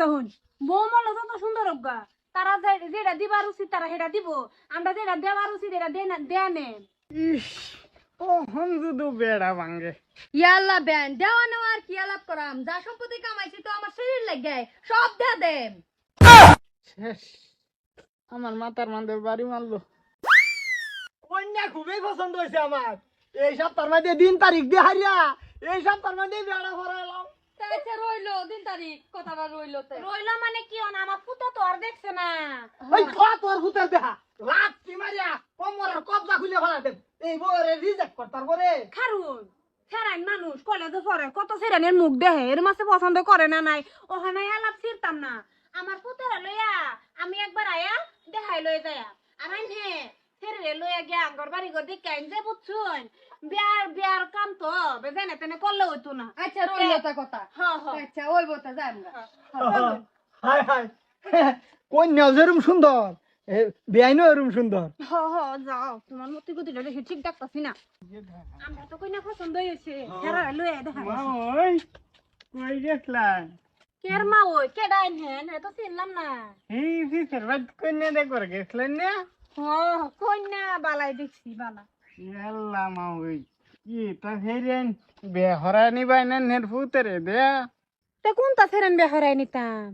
আচ্ছা হুন, বউ মল্ল যত সুন্দর হোক তারা যেটা দিবার উচিত তারা সেটা দিব, আমরা যেটা দেওয়ার উচিত এটা দেয়া নেন। ইস কখন শুধু বেড়া ভাঙ্গে। ইয়াল্লা বেন দেওয়া নেওয়ার কি আলাপ করাম, যা সম্পত্তি কামাইছি তো আমার শরীর লাগে সব দেয়া দেন। শেষ, আমার মাথার মাঝে বাড়ি মারলো। কন্যা খুবই পছন্দ হয়েছে আমার। এই সপ্তাহের মধ্যে দিন তারিখ দিয়ে হারিয়া এই সপ্তাহের মধ্যে বেড়া ভরাইলাম। তাইছে রইলো দিন তারিখ কথাটা রইলো তে রইলো মানে কি হন, আমার পুতো তো আর দেখছে না। ওই খা তোর ভূতের দেহা লাত্তি মারিয়া কোমরের কবজা খুলে ফেলা দেব। এই বউরে রিজেক্ট কর তারপরে খারুন ফেরাইন মানুষ কলেজে পড়ে কত সেরানের মুখ দেহে এর মাসে পছন্দ করে না নাই ওখানে আলাপ ছিড়তাম না। আমার পুতরা লইয়া আমি একবার আয়া দেখাই লই যায়া আর আইন হে ছেড়ে লইয়া গিয়া আঙ্গর বাড়ি ঘর দেখে আইন যে বুঝছুন বিয়ার বিয়ার কাম তো বেজেনে তেনে করলে হইতো না। আচ্ছা রইলো তা কথা। হ্যাঁ হ্যাঁ আচ্ছা ওই বতা যাই আমরা। হাই হাই কন্যা যেরম সুন্দর বেআইনও এরম সুন্দর। হ্যাঁ হ্যাঁ যাও তোমার মতি গতিটা দেখে ঠিক ডাকতাছি না। আমরা তো কইনা পছন্দ হইছে হেরা লইয়া দেখাই ওই কই দেখলাম কের মা ওই কেডা আইন হেন এ তো চিনলাম না। এই ফিসের বাদ কন্যা দেখবার গেছিলেন না? কন্যা বালাই দেখছি বালা। আল্লাহ মা ওই কি তা ফেরেন বেহরা নিবাই না নের ফুতেরে দেয়া। তে কোনটা ফেরেন বেহরাই নিতাম